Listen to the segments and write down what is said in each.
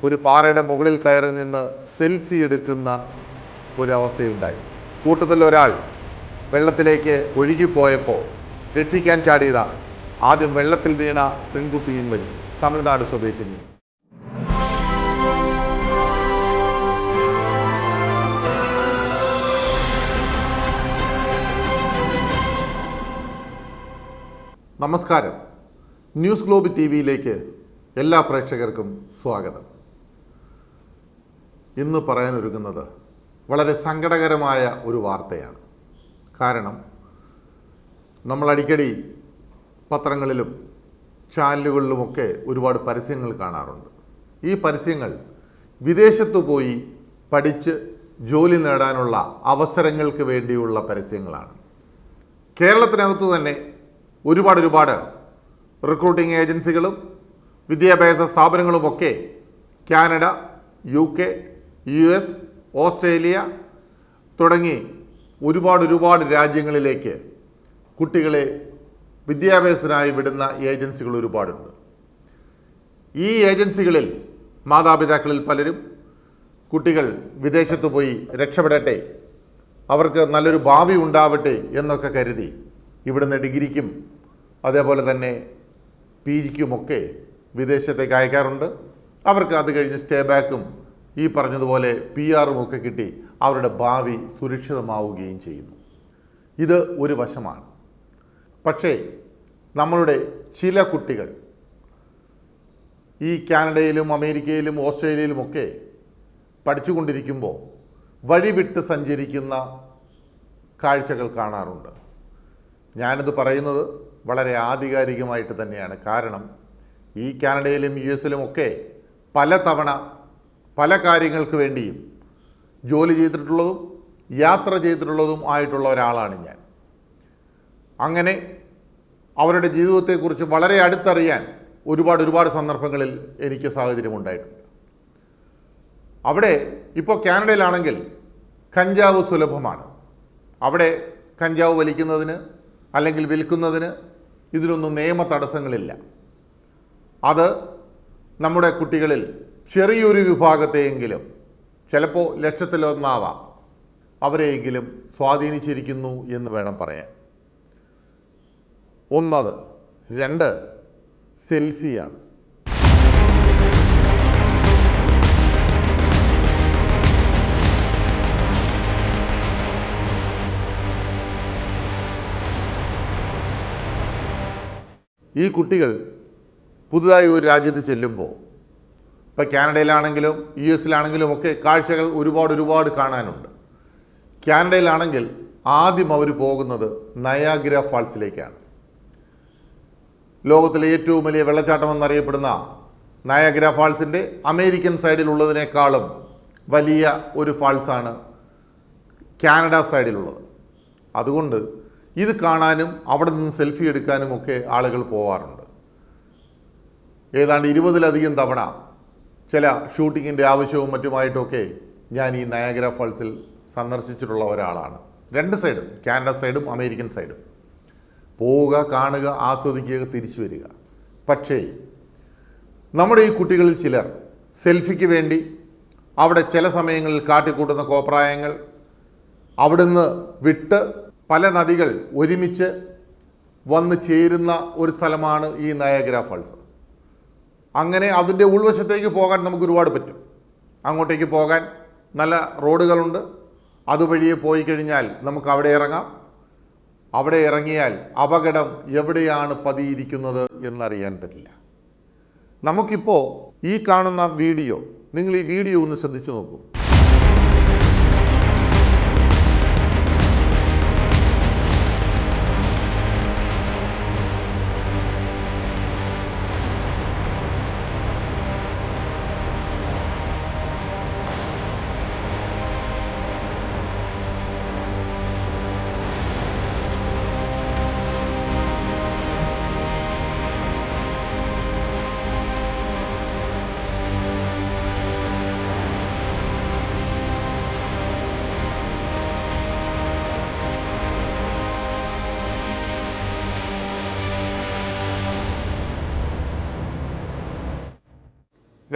ഒരു പാറയുടെ മുകളിൽ കയറി നിന്ന് സെൽഫി എടുക്കുന്ന ഒരവസ്ഥയുണ്ടായി. കൂട്ടത്തിൽ ഒരാൾ വെള്ളത്തിലേക്ക് ഒഴുകിപ്പോയപ്പോൾ രക്ഷിക്കാൻ ചാടിയതാണ്. ആദ്യം വെള്ളത്തിൽ വീണ പെൺകുട്ടിയും വരും. തമിഴ്നാട് സ്വദേശിനി. നമസ്കാരം. ന്യൂസ് ഗ്ലോബ് ടിവിയിലേക്ക് എല്ലാ പ്രേക്ഷകർക്കും സ്വാഗതം. ഇന്ന് പറയാനൊരുങ്ങുന്നത് വളരെ സങ്കടകരമായ ഒരു വാർത്തയാണ്. കാരണം നമ്മൾ അടിക്കടി പത്രങ്ങളിലും ചാനലുകളിലുമൊക്കെ ഒരുപാട് പരസ്യങ്ങൾ കാണാറുണ്ട്. ഈ പരസ്യങ്ങൾ വിദേശത്ത് പോയി പഠിച്ച് ജോലി നേടാനുള്ള അവസരങ്ങൾക്ക് വേണ്ടിയുള്ള പരസ്യങ്ങളാണ്. കേരളത്തിനകത്ത് തന്നെ ഒരുപാട് റിക്രൂട്ടിംഗ് ഏജൻസികളും വിദ്യാഭ്യാസ സ്ഥാപനങ്ങളുമൊക്കെ കാനഡ, UK, US, ഓസ്ട്രേലിയ തുടങ്ങി ഒരുപാട് രാജ്യങ്ങളിലേക്ക് കുട്ടികളെ വിദ്യാഭ്യാസത്തിനായി വിടുന്ന ഏജൻസികൾ ഒരുപാടുണ്ട്. ഈ ഏജൻസികളിൽ മാതാപിതാക്കളിൽ പലരും കുട്ടികൾ വിദേശത്ത് പോയി രക്ഷപ്പെടട്ടെ, അവർക്ക് നല്ലൊരു ഭാവി ഉണ്ടാവട്ടെ എന്നൊക്കെ കരുതി ഇവിടുന്ന് ഡിഗ്രിക്കും അതേപോലെ തന്നെ PGക്കുമൊക്കെ വിദേശത്തേക്ക് അയക്കാറുണ്ട്. അവർക്ക് അത് കഴിഞ്ഞ് സ്റ്റേ ബാക്കും ഈ പറഞ്ഞതുപോലെ PR ഒക്കെ കിട്ടി അവരുടെ ഭാവി സുരക്ഷിതമാവുകയും ചെയ്യുന്നു. ഇത് ഒരു വശമാണ്. പക്ഷേ നമ്മളുടെ ചില കുട്ടികൾ ഈ കാനഡയിലും അമേരിക്കയിലും ഓസ്ട്രേലിയയിലുമൊക്കെ പഠിച്ചുകൊണ്ടിരിക്കുമ്പോൾ വഴിവിട്ട് സഞ്ചരിക്കുന്ന കാഴ്ചകൾ കാണാറുണ്ട്. ഞാനിത് പറയുന്നത് വളരെ ആധികാരികമായിട്ട് തന്നെയാണ്. കാരണം ഈ കാനഡയിലും US ഒക്കെ പലതവണ പല കാര്യങ്ങൾക്ക് വേണ്ടിയും ജോലി ചെയ്തിട്ടുള്ളതും യാത്ര ചെയ്തിട്ടുള്ളതും ആയിട്ടുള്ള ഒരാളാണ് ഞാൻ. അങ്ങനെ അവരുടെ ജീവിതത്തെക്കുറിച്ച് വളരെ അടുത്തറിയാൻ ഒരുപാട് സന്ദർഭങ്ങളിൽ എനിക്ക് സാഹചര്യമുണ്ടായിട്ടുണ്ട്. അവിടെ ഇപ്പോൾ കാനഡയിലാണെങ്കിൽ കഞ്ചാവ് സുലഭമാണ്. അവിടെ കഞ്ചാവ് വലിക്കുന്നതിന് അല്ലെങ്കിൽ വിൽക്കുന്നതിന് ഇതിനൊന്നും നിയമ തടസ്സങ്ങളില്ല. അത് നമ്മുടെ കുട്ടികളിൽ ചെറിയൊരു വിഭാഗത്തെയെങ്കിലും, ചിലപ്പോൾ ലക്ഷത്തിലൊന്നാവാം, അവരെയെങ്കിലും സ്വാധീനിച്ചിരിക്കുന്നു എന്ന് വേണം പറയാൻ. ഒന്നത്. രണ്ട്, സെൽഫിയാണ്. ഈ കുട്ടികൾ പുതുതായി ഒരു രാജ്യത്ത് ചെല്ലുമ്പോൾ, ഇപ്പോൾ കാനഡയിലാണെങ്കിലും US ഒക്കെ കാഴ്ചകൾ ഒരുപാട് കാണാനുണ്ട്. കാനഡയിലാണെങ്കിൽ ആദ്യം അവർ പോകുന്നത് നയാഗ്ര ഫാൾസിലേക്കാണ്. ലോകത്തിലെ ഏറ്റവും വലിയ വെള്ളച്ചാട്ടം എന്നറിയപ്പെടുന്ന നയാഗ്ര ഫാൾസിൻ്റെ അമേരിക്കൻ സൈഡിലുള്ളതിനേക്കാളും വലിയ ഒരു ഫാൾസാണ് കാനഡ സൈഡിലുള്ളത്. അതുകൊണ്ട് ഇത് കാണാനും അവിടെ നിന്ന് സെൽഫി എടുക്കാനും ഒക്കെ ആളുകൾ പോവാറുണ്ട്. ഏതാണ്ട് 20ലധികം തവണ ചില ഷൂട്ടിങ്ങിൻ്റെ ആവശ്യവും മറ്റുമായിട്ടൊക്കെ ഞാൻ ഈ നയാഗ്ര ഫാൾസിൽ സന്ദർശിച്ചിട്ടുള്ള ഒരാളാണ്. രണ്ട് സൈഡും, കാനഡ സൈഡും അമേരിക്കൻ സൈഡും. പോവുക, കാണുക, ആസ്വദിക്കുക, തിരിച്ചു വരിക. പക്ഷേ നമ്മുടെ ഈ കുട്ടികളിൽ ചിലർ സെൽഫിക്ക് വേണ്ടി അവിടെ ചില സമയങ്ങളിൽ കാട്ടിക്കൂട്ടുന്ന കോപ്രായങ്ങൾ, അവിടുന്ന് വിട്ട് പല നദികൾ ഒരുമിച്ച് വന്ന് ചേരുന്ന ഒരു സ്ഥലമാണ് ഈ നയാഗ്ര ഫാൾസ്. അങ്ങനെ അതിൻ്റെ ഉൾവശത്തേക്ക് പോകാൻ നമുക്ക് ഒരുപാട് പറ്റും. അങ്ങോട്ടേക്ക് പോകാൻ നല്ല റോഡുകളുണ്ട്. അതുവഴിയെ പോയി കഴിഞ്ഞാൽ നമുക്ക് അവിടെ ഇറങ്ങാം. അവിടെ ഇറങ്ങിയാൽ അപകടം എവിടെയാണ് പതിയിരിക്കുന്നത് എന്നറിയാൻ പറ്റില്ല. നമുക്കിപ്പോൾ ഈ കാണുന്ന വീഡിയോ, നിങ്ങൾ ഈ വീഡിയോ ഒന്ന് ശ്രദ്ധിച്ചു നോക്കൂ.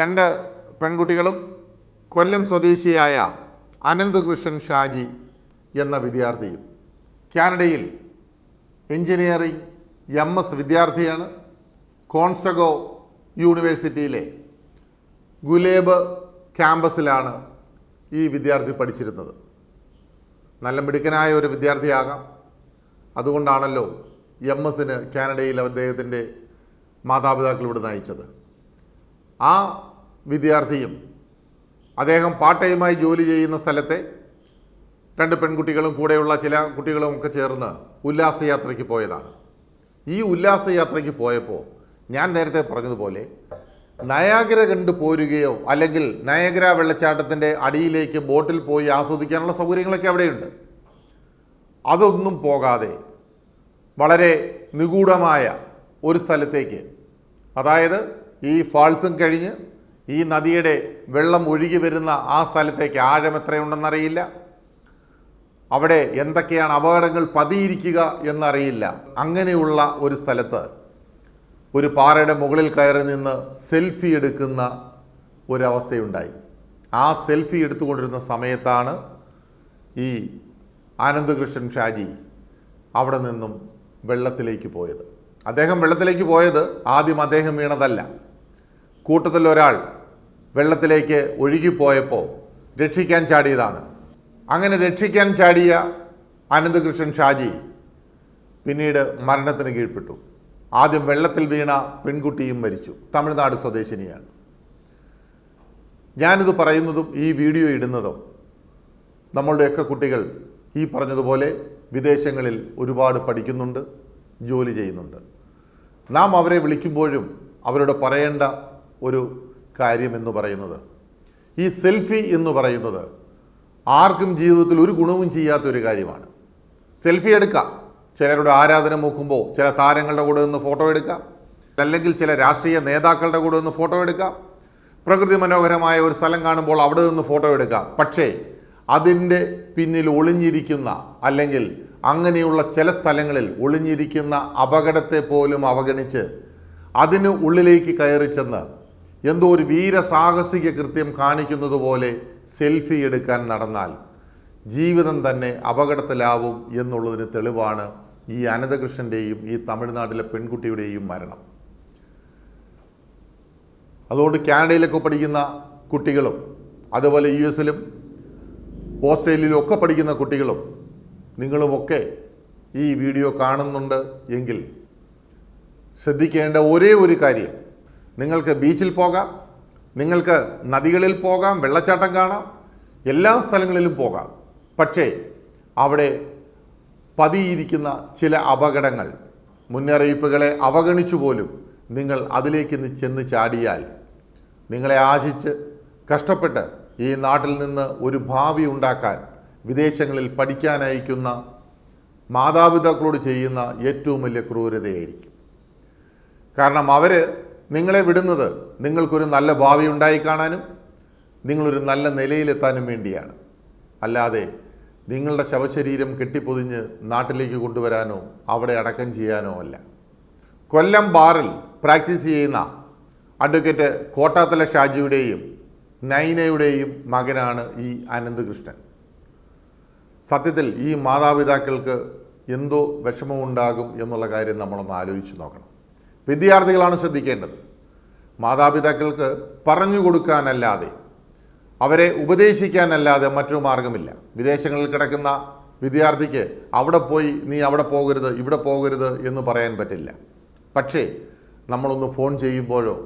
രണ്ട് പെൺകുട്ടികളും കൊല്ലം സ്വദേശിയായ അനന്തകൃഷ്ണൻ ഷാജി എന്ന വിദ്യാർത്ഥിയും. കാനഡയിൽ എഞ്ചിനീയറിംഗ് MS വിദ്യാർത്ഥിയാണ്. കോൺസ്റ്റഗോ യൂണിവേഴ്സിറ്റിയിലെ ഗുലേബ് ക്യാമ്പസിലാണ് ഈ വിദ്യാർത്ഥി പഠിച്ചിരുന്നത്. നല്ല മിടുക്കനായ ഒരു വിദ്യാർത്ഥിയാകാം. അതുകൊണ്ടാണല്ലോ MS കാനഡയിൽ അദ്ദേഹത്തിൻ്റെ മാതാപിതാക്കൾ ഇവിടെ നയിച്ചത്. ആ വിദ്യാർത്ഥിയും അദ്ദേഹം പാർട്ട് ടൈമായി ജോലി ചെയ്യുന്ന സ്ഥലത്തെ 2 പെൺകുട്ടികളും കൂടെയുള്ള ചില കുട്ടികളും ഒക്കെ ചേർന്ന് ഉല്ലാസയാത്രയ്ക്ക് പോയതാണ്. ഈ ഉല്ലാസയാത്രയ്ക്ക് പോയപ്പോൾ ഞാൻ നേരത്തെ പറഞ്ഞതുപോലെ നയാഗ്ര കണ്ട് പോരുകയോ അല്ലെങ്കിൽ നയാഗ്ര വെള്ളച്ചാട്ടത്തിൻ്റെ അടിയിലേക്ക് ബോട്ടിൽ പോയി ആസ്വദിക്കാനുള്ള സൗകര്യങ്ങളൊക്കെ അവിടെയുണ്ട്. അതൊന്നും പോകാതെ വളരെ നിഗൂഢമായ ഒരു സ്ഥലത്തേക്ക്, അതായത് ഈ ഫാൾസും കഴിഞ്ഞ് ഈ നദിയുടെ വെള്ളം ഒഴുകി വരുന്ന ആ സ്ഥലത്തേക്ക്, ആഴം എത്രയുണ്ടെന്നറിയില്ല, അവിടെ എന്തൊക്കെയാണ് അപകടങ്ങൾ പതിയിരിക്കുക എന്നറിയില്ല, അങ്ങനെയുള്ള ഒരു സ്ഥലത്ത് ഒരു പാറയുടെ മുകളിൽ കയറി നിന്ന് സെൽഫി എടുക്കുന്ന ഒരവസ്ഥയുണ്ടായി. ആ സെൽഫി എടുത്തുകൊണ്ടിരുന്ന സമയത്താണ് ഈ അനന്തകൃഷ്ണൻ ഷാജി അവിടെ നിന്നും വെള്ളത്തിലേക്ക് പോയത്. അദ്ദേഹം വെള്ളത്തിലേക്ക് പോയത് ആദ്യം അദ്ദേഹം വീണതല്ല. കൂട്ടത്തിൽ ഒരാൾ വെള്ളത്തിലേക്ക് ഒഴുകിപ്പോയപ്പോൾ രക്ഷിക്കാൻ ചാടിയതാണ്. അങ്ങനെ രക്ഷിക്കാൻ ചാടിയ അനന്തകൃഷ്ണൻ ഷാജി പിന്നീട് മരണത്തിന് കീഴ്പ്പെട്ടു. ആദ്യം വെള്ളത്തിൽ വീണ പെൺകുട്ടിയും മരിച്ചു. തമിഴ്നാട് സ്വദേശിനിയാണ്. ഞാനിത് പറയുന്നതും ഈ വീഡിയോ ഇടുന്നതും നമ്മളുടെയൊക്കെ കുട്ടികൾ ഈ പറഞ്ഞതുപോലെ വിദേശങ്ങളിൽ ഒരുപാട് പഠിക്കുന്നുണ്ട്, ജോലി ചെയ്യുന്നുണ്ട്. നാം അവരെ വിളിക്കുമ്പോഴും അവരോട് പറയേണ്ട ഒരു കാര്യം എന്ന് പറയുന്നത്, ഈ സെൽഫി എന്ന് പറയുന്നത് ആർക്കും ജീവിതത്തിൽ ഒരു ഗുണവും ചെയ്യാത്തൊരു കാര്യമാണ്. സെൽഫി എടുക്കാം, ചിലരുടെ ആരാധന നോക്കുമ്പോൾ ചില താരങ്ങളുടെ കൂടെ നിന്ന് ഫോട്ടോ എടുക്കാം, അല്ലെങ്കിൽ ചില രാഷ്ട്രീയ നേതാക്കളുടെ കൂടെ നിന്ന് ഫോട്ടോ എടുക്കാം, പ്രകൃതി മനോഹരമായ ഒരു സ്ഥലം കാണുമ്പോൾ അവിടെ നിന്ന് ഫോട്ടോ എടുക്കാം. പക്ഷേ അതിൻ്റെ പിന്നിൽ ഒളിഞ്ഞിരിക്കുന്ന, അല്ലെങ്കിൽ അങ്ങനെയുള്ള ചില സ്ഥലങ്ങളിൽ ഒളിഞ്ഞിരിക്കുന്ന അപകടത്തെ പോലും അവഗണിച്ച് അതിന് ഉള്ളിലേക്ക് കയറി ചെന്ന് എന്തോ ഒരു വീരസാഹസിക കൃത്യം കാണിക്കുന്നത് പോലെ സെൽഫി എടുക്കാൻ നടന്നാൽ ജീവിതം തന്നെ അപകടത്തിലാവും എന്നുള്ളതിന് തെളിവാണ് ഈ അനന്തകൃഷ്ണൻ്റെയും ഈ തമിഴ്നാട്ടിലെ പെൺകുട്ടിയുടെയും മരണം. അതുകൊണ്ട് കാനഡയിലൊക്കെ പഠിക്കുന്ന കുട്ടികളും അതുപോലെ US ഓസ്ട്രേലിയയിലും ഒക്കെ പഠിക്കുന്ന കുട്ടികളും നിങ്ങളുമൊക്കെ ഈ വീഡിയോ കാണുന്നുണ്ട് എങ്കിൽ ശ്രദ്ധിക്കേണ്ട ഒരേ ഒരു കാര്യം, നിങ്ങൾക്ക് ബീച്ചിൽ പോകാം, നിങ്ങൾക്ക് നദികളിൽ പോകാം, വെള്ളച്ചാട്ടം കാണാം, എല്ലാ സ്ഥലങ്ങളിലും പോകാം. പക്ഷേ അവിടെ പതിയിരിക്കുന്ന ചില അപകടങ്ങൾ, മുന്നറിയിപ്പുകളെ അവഗണിച്ചു പോലും നിങ്ങൾ അതിലേക്ക് ചെന്ന് ചാടിയാൽ നിങ്ങളെ ആശിച്ച് കഷ്ടപ്പെട്ട് ഈ നാട്ടിൽ നിന്ന് ഒരു ഭാവി ഉണ്ടാക്കാൻ വിദേശങ്ങളിൽ പഠിക്കാൻ അയക്കുന്ന മാതാപിതാക്കളോട് ചെയ്യുന്ന ഏറ്റവും വലിയ ക്രൂരതയായിരിക്കും. കാരണം അവർ നിങ്ങളെ വിടുന്നത് നിങ്ങൾക്കൊരു നല്ല ഭാവി ഉണ്ടായി കാണാനും നിങ്ങളൊരു നല്ല നിലയിലെത്താനും വേണ്ടിയാണ്. അല്ലാതെ നിങ്ങളുടെ ശവശരീരം കെട്ടിപ്പൊതിഞ്ഞ് നാട്ടിലേക്ക് കൊണ്ടുവരാനോ അവിടെ അടക്കം ചെയ്യാനോ അല്ല. കൊല്ലം ബാറിൽ പ്രാക്ടീസ് ചെയ്യുന്ന അഡ്വക്കേറ്റ് കോട്ടാത്തല ഷാജിയുടെയും നൈനയുടെയും മകനാണ് ഈ അനന്തകൃഷ്ണൻ. സത്യത്തിൽ ഈ മാതാപിതാക്കൾക്ക് എന്തോ വിഷമമുണ്ടാകും എന്നുള്ള കാര്യം നമ്മളൊന്ന് ആലോചിച്ച് നോക്കണം. വിദ്യാർത്ഥികളാണ് ശ്രദ്ധിക്കേണ്ടത്. മാതാപിതാക്കൾക്ക് പറഞ്ഞു കൊടുക്കാനല്ലാതെ, അവരെ ഉപദേശിക്കാനല്ലാതെ മറ്റൊരു മാർഗമില്ല. വിദേശങ്ങളിൽ കിടക്കുന്ന വിദ്യാർത്ഥിക്ക് അവിടെ പോയി നീ അവിടെ പോകരുത്, ഇവിടെ പോകരുത് എന്ന് പറയാൻ പറ്റില്ല. പക്ഷേ നമ്മളൊന്ന് ഫോൺ ചെയ്യുമ്പോഴോ,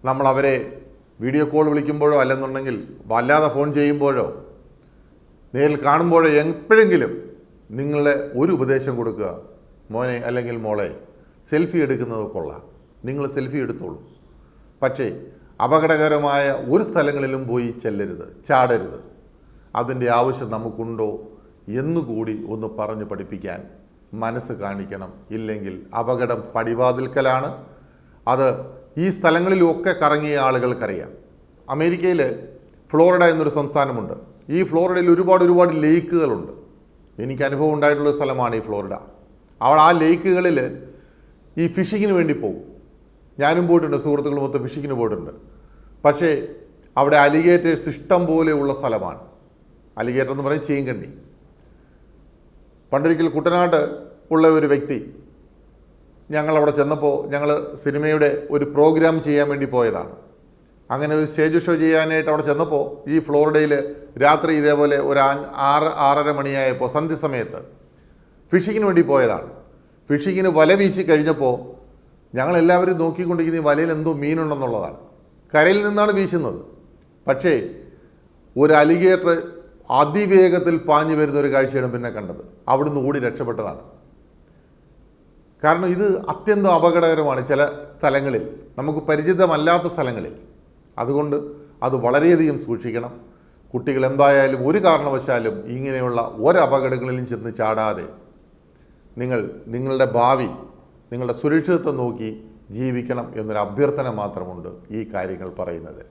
നമ്മൾ അവരെ വീഡിയോ കോൾ വിളിക്കുമ്പോഴോ, അല്ലെന്നുണ്ടെങ്കിൽ വല്ലാതെ ഫോൺ ചെയ്യുമ്പോഴോ, നേരിൽ കാണുമ്പോഴോ എപ്പോഴെങ്കിലും നിങ്ങളുടെ ഒരു ഉപദേശം കൊടുക്കുക, മോനെ അല്ലെങ്കിൽ മോളെ സെൽഫി എടുക്കുന്നത് കൊള്ളാം, നിങ്ങൾ സെൽഫി എടുത്തോളൂ, പക്ഷേ അപകടകരമായ ഒരു സ്ഥലങ്ങളിലും പോയി ചെല്ലരുത്, ചാടരുത്. അതിൻ്റെ ആവശ്യം നമുക്കുണ്ടോ എന്നുകൂടി ഒന്ന് പറഞ്ഞു പഠിപ്പിക്കാൻ മനസ്സ് കാണിക്കണം. ഇല്ലെങ്കിൽ അപകടം പടിവാതിൽക്കലാണ്. അത് ഈ സ്ഥലങ്ങളിലൊക്കെ കറങ്ങിയ ആളുകൾക്കറിയാം. അമേരിക്കയിൽ ഫ്ലോറിഡ എന്നൊരു സംസ്ഥാനമുണ്ട്. ഈ ഫ്ലോറിഡയിൽ ഒരുപാട് ലേക്കുകളുണ്ട്. എനിക്ക് അനുഭവം ഉണ്ടായിട്ടുള്ള സ്ഥലമാണ് ഈ ഫ്ലോറിഡ. അവൾ ആ ലേക്കുകളിൽ ഈ ഫിഷിങ്ങിന് വേണ്ടി പോകും. ഞാനും പോയിട്ടുണ്ട്, സുഹൃത്തുക്കളുമൊത്ത് ഫിഷിങ്ങിന് പോയിട്ടുണ്ട്. പക്ഷേ അവിടെ അലിഗേറ്റേഴ്സ് ഇഷ്ടം പോലെയുള്ള സ്ഥലമാണ്. അലിഗേറ്റർ എന്ന് പറയും ചീങ്കണ്ണി. പണ്ടൊരിക്കൽ കുട്ടനാട് ഉള്ള ഒരു വ്യക്തി, ഞങ്ങളവിടെ ചെന്നപ്പോൾ ഞങ്ങൾ സിനിമയുടെ ഒരു പ്രോഗ്രാം ചെയ്യാൻ വേണ്ടി പോയതാണ്. അങ്ങനെ ഒരു സ്റ്റേജ് ഷോ ചെയ്യാനായിട്ട് അവിടെ ചെന്നപ്പോൾ ഈ ഫ്ലോറിഡയിൽ രാത്രി ഇതേപോലെ ഒരു 6-6:30 മണിയായപ്പോൾ സന്ധ്യ സമയത്ത് ഫിഷിങ്ങിന് വേണ്ടി പോയതാണ്. ഫിഷിങ്ങിന് വല വീശി കഴിഞ്ഞപ്പോൾ ഞങ്ങളെല്ലാവരും നോക്കിക്കൊണ്ടിരിക്കുന്ന ഈ വലയിൽ എന്തോ മീനുണ്ടെന്നുള്ളതാണ്. കരയിൽ നിന്നാണ് വീശുന്നത്. പക്ഷേ ഒരു അലിഗേറ്റർ അതിവേഗത്തിൽ പാഞ്ഞു വരുന്ന ഒരു കാഴ്ചയാണ് പിന്നെ കണ്ടത്. അവിടുന്ന് ഓടി രക്ഷപ്പെട്ടതാണ്. കാരണം ഇത് അത്യന്തം അപകടകരമാണ് ചില സ്ഥലങ്ങളിൽ, നമുക്ക് പരിചിതമല്ലാത്ത സ്ഥലങ്ങളിൽ. അതുകൊണ്ട് അത് വളരെയധികം സൂക്ഷിക്കണം. കുട്ടികൾ എന്തായാലും ഒരു കാരണവശാലും ഇങ്ങനെയുള്ള ഒരപകടങ്ങളിലും ചെന്ന് ചാടാതെ നിങ്ങളുടെ ഭാവി, നിങ്ങളുടെ സുരക്ഷിതത്വം നോക്കി ജീവിക്കണം എന്നൊരു അഭ്യർത്ഥന മാത്രമുണ്ട് ഈ കാര്യങ്ങൾ പറയുന്നതിൽ.